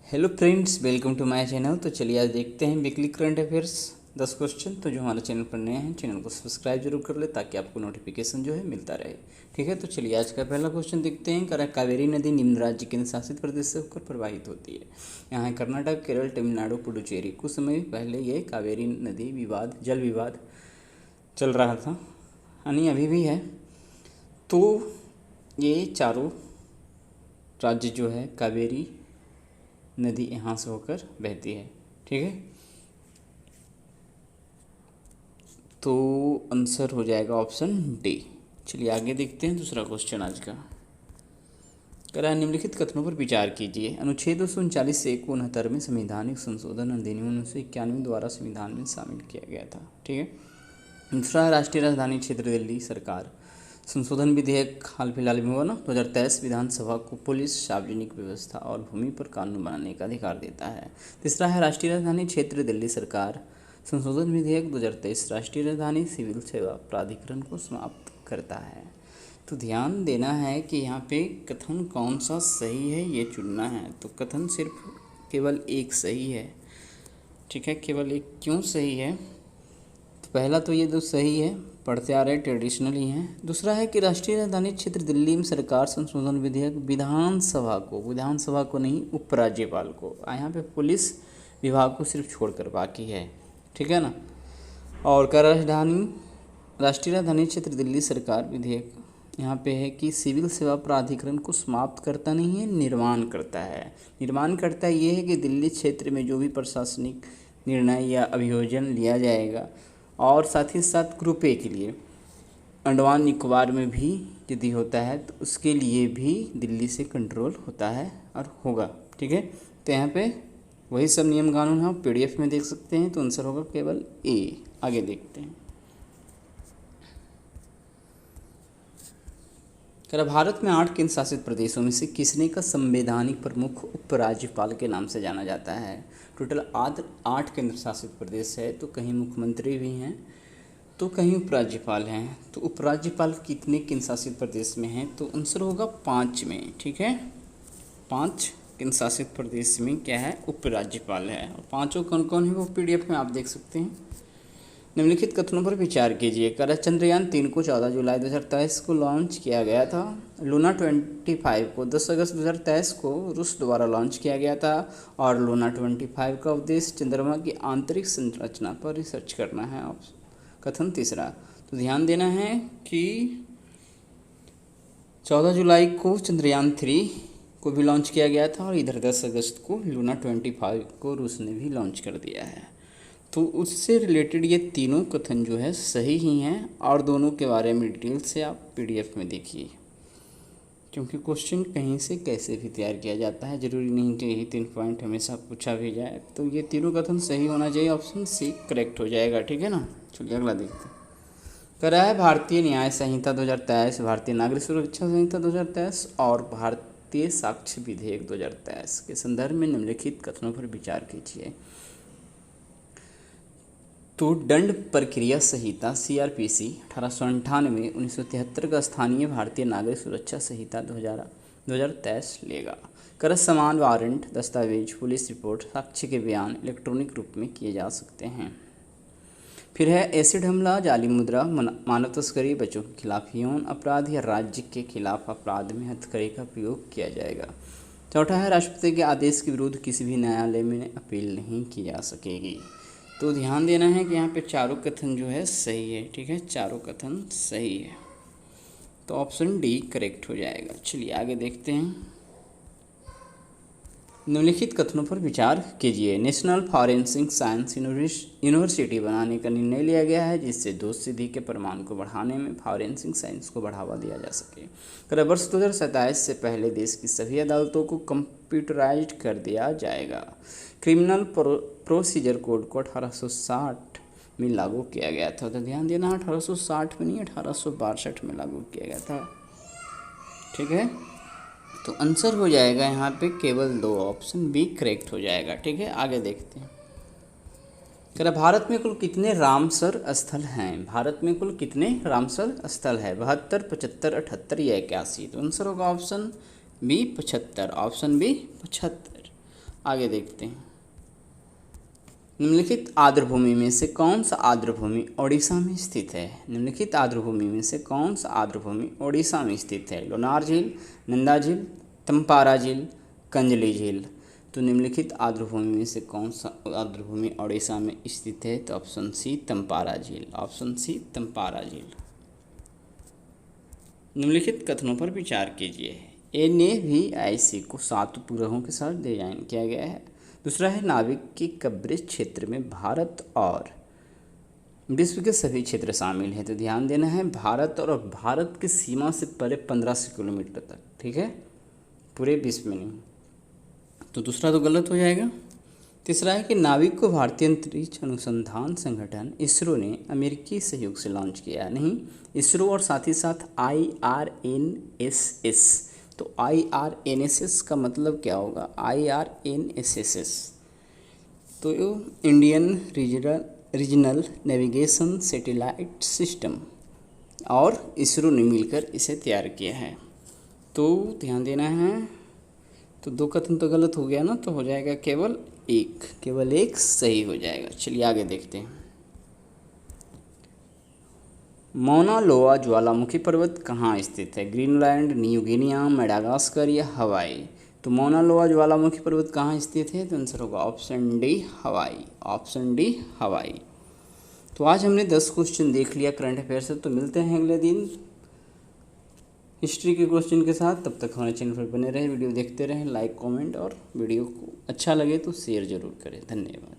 Hello friends, welcome to my channel. तो चलिए आज देखते हैं वीकली करंट अफेयर्स 10 क्वेश्चन। तो जो हमारे चैनल पर नए हैं चैनल को सब्सक्राइब जरूर कर ले ताकि आपको नोटिफिकेशन जो है मिलता रहे। ठीक है, तो चलिए आज का पहला क्वेश्चन देखते हैं। कावेरी नदी निम्न राज्य केंद्र शासित प्रदेश से होकर प्रवाहित होती है। यहाँ है कर्नाटक, केरल, तमिलनाडु, पुडुचेरी। कुछ समय पहले ये कावेरी नदी जल विवाद चल रहा था, यानी अभी भी है। तो ये चारों राज्य जो है कावेरी नदी यहाँ से होकर बहती है। ठीक है, तो आंसर हो जाएगा ऑप्शन डी। चलिए आगे देखते हैं दूसरा क्वेश्चन आज का। करा निम्नलिखित कथनों पर विचार कीजिए। अनुच्छेद 239 से 69 में संवैधानिक संशोधन अधिनियम 1991 द्वारा संविधान में शामिल किया गया था। ठीक है, दूसरा राष्ट्रीय राजधानी क्षेत्र दिल्ली सरकार संशोधन विधेयक हाल फिलहाल में हुआ ना 2023 विधानसभा को पुलिस, सार्वजनिक व्यवस्था और भूमि पर कानून बनाने का अधिकार देता है। तीसरा है राष्ट्रीय राजधानी क्षेत्र दिल्ली सरकार संशोधन विधेयक 2023 राष्ट्रीय राजधानी सिविल सेवा प्राधिकरण को समाप्त करता है। तो ध्यान देना है कि यहाँ पे कथन कौन सा सही है ये चुनना है। तो कथन सिर्फ केवल एक सही है। ठीक है, केवल एक क्यों सही है? तो पहला तो ये जो सही है पढ़ते आ रहे ट्रेडिशनल ही हैं। दूसरा है कि राष्ट्रीय राजधानी क्षेत्र दिल्ली में सरकार संशोधन विधेयक विधानसभा को नहीं उपराज्यपाल को, यहाँ पे पुलिस विभाग को सिर्फ छोड़कर बाकी है। ठीक है ना। और का राष्ट्रीय राजधानी क्षेत्र दिल्ली सरकार विधेयक यहाँ पे है कि सिविल सेवा प्राधिकरण को समाप्त करता नहीं है, निर्माण करता है। निर्माण करता ये है कि दिल्ली क्षेत्र में जो भी प्रशासनिक निर्णय या अभियोजन लिया जाएगा, और साथ ही साथ ग्रुप ए के लिए अंडमान निकोबार में भी यदि होता है तो उसके लिए भी दिल्ली से कंट्रोल होता है और होगा। ठीक है, तो यहाँ पे वही सब नियम कानून है, पीडीएफ में देख सकते हैं। तो आंसर होगा केवल ए। आगे देखते हैं। भारत में 8 केंद्र शासित प्रदेशों में से किसने का संवैधानिक प्रमुख उपराज्यपाल के नाम से जाना जाता है? टोटल 8 केंद्र शासित प्रदेश है, तो कहीं मुख्यमंत्री भी हैं तो कहीं उपराज्यपाल हैं। तो उपराज्यपाल कितने केंद्र शासित प्रदेश में हैं? तो आंसर होगा 5 में। ठीक है, 5 केंद्र शासित प्रदेश में क्या है? उपराज्यपाल है। और पाँचों कौन कौन है वो पीडीएफ में आप देख सकते हैं। निम्नलिखित कथनों पर विचार कीजिए। चंद्रयान 3 को 14 जुलाई 2023 को लॉन्च किया गया था। लूना 25 को 10 अगस्त 2023 को रूस द्वारा लॉन्च किया गया था। और लूना 25 का उद्देश्य चंद्रमा की आंतरिक संरचना पर रिसर्च करना है। कथन तीसरा, तो ध्यान देना है कि 14 जुलाई को चंद्रयान 3 को भी लॉन्च किया गया था, और इधर 10 अगस्त को लूना 25 को रूस ने भी लॉन्च कर दिया है। तो उससे रिलेटेड ये तीनों कथन जो है सही ही हैं, और दोनों के बारे में डिटेल से आप पीडीएफ में देखिए, क्योंकि क्वेश्चन कहीं से कैसे भी तैयार किया जाता है, ज़रूरी नहीं कि यही 3 पॉइंट हमेशा पूछा भी जाए। तो ये तीनों कथन सही होना चाहिए, ऑप्शन सी करेक्ट हो जाएगा। ठीक है ना। चलिए अगला देखते हैं। करा है भारतीय न्याय संहिता 2023, भारतीय नागरिक सुरक्षा संहिता 2023 और भारतीय साक्ष्य विधेयक 2023 के संदर्भ में निम्नलिखित कथनों पर विचार कीजिए। तो दंड प्रक्रिया संहिता सीआरपीसी 1898 1973 का स्थानीय भारतीय नागरिक सुरक्षा संहिता 2023 लेगा। कर समान वारंट, दस्तावेज, पुलिस रिपोर्ट, साक्ष्य के बयान इलेक्ट्रॉनिक रूप में किए जा सकते हैं। फिर है एसिड हमला, जाली मुद्रा, मानव तस्करी, बच्चों के खिलाफ यौन अपराध या राज्य के खिलाफ अपराध में हथकड़ी का प्रयोग किया जाएगा। चौथा है राष्ट्रपति के आदेश के विरुद्ध किसी भी न्यायालय में अपील नहीं की जा सकेगी। तो ध्यान देना है कि यहाँ पे चारों कथन जो है सही है। ठीक है, चारों कथन सही है, तो ऑप्शन डी करेक्ट हो जाएगा। चलिए आगे देखते हैं। निम्नलिखित कथनों पर विचार कीजिए। नेशनल फॉरेंसिक साइंस यूनिवर्सिटी बनाने का निर्णय लिया गया है, जिससे दोष सिद्धि के प्रमाण को बढ़ाने में फॉरेंसिक साइंस को बढ़ावा दिया जा सके। वर्ष 2027 से पहले देश की सभी अदालतों को कंप्यूटराइज्ड कर दिया जाएगा। क्रिमिनल प्रोसीजर कोड को 1860 में लागू किया गया था। तो ध्यान देना, 1860 में नहीं 1862 में लागू किया गया था। ठीक है, तो आंसर हो जाएगा यहाँ पे केवल 2, ऑप्शन बी करेक्ट हो जाएगा। ठीक है, आगे देखते हैं। भारत में कुल कितने रामसर स्थल हैं? भारत में कुल कितने रामसर स्थल है? 72, 75, 78 या 81? तो आंसर होगा ऑप्शन बी 75, ऑप्शन बी 75। आगे देखते हैं। निम्नलिखित आर्द्रभूमि में से कौन सा आर्द्रभूमि ओडिशा में स्थित है? निम्नलिखित आर्द्रभूमि में से कौन सा आर्द्रभूमि ओडिशा में स्थित है? लोनार झील, नंदा झील, तंपारा झील, कंजली झील। तो निम्नलिखित आर्द्रभूमि में से कौन सा आर्द्रभूमि ओडिशा में स्थित है? तो ऑप्शन सी तंपारा झील, ऑप्शन सी तंपारा झील। निम्नलिखित कथनों पर विचार कीजिए। NAVIC को 7 उपग्रहों के साथ डिजाइन किया गया है। दूसरा है नाविक के कवरेज क्षेत्र में भारत और विश्व के सभी क्षेत्र शामिल हैं। तो ध्यान देना है भारत और भारत की सीमा से परे 1500 किलोमीटर तक, ठीक है, पूरे विश्व में नहीं। तो दूसरा तो गलत हो जाएगा। तीसरा है कि नाविक को भारतीय अंतरिक्ष अनुसंधान संगठन इसरो ने अमेरिकी सहयोग से लॉन्च किया। नहीं, इसरो और साथ ही साथ IRNSS। तो IRNSS का मतलब क्या होगा? IRNSS तो Indian regional navigation satellite system और इसरो ने मिलकर इसे तैयार किया है। तो ध्यान देना है। तो 2 कथन तो गलत हो गया ना, तो हो जाएगा केवल एक सही हो जाएगा। चलिए आगे देखते हैं। मौना लोआ ज्वालामुखी पर्वत कहाँ स्थित है? ग्रीनलैंड, न्यू गिनिया, मेडागास्कर या हवाई? तो मौना लोआ ज्वालामुखी पर्वत कहाँ स्थित है? तो आंसर होगा ऑप्शन डी हवाई, ऑप्शन डी हवाई। तो आज हमने 10 क्वेश्चन देख लिया करंट अफेयर से। तो मिलते हैं अगले दिन हिस्ट्री के क्वेश्चन के साथ। तब तक हमारे चैनल पर बने रहें, वीडियो देखते रहें, लाइक कमेंट और वीडियो को अच्छा लगे तो शेयर ज़रूर करें। धन्यवाद।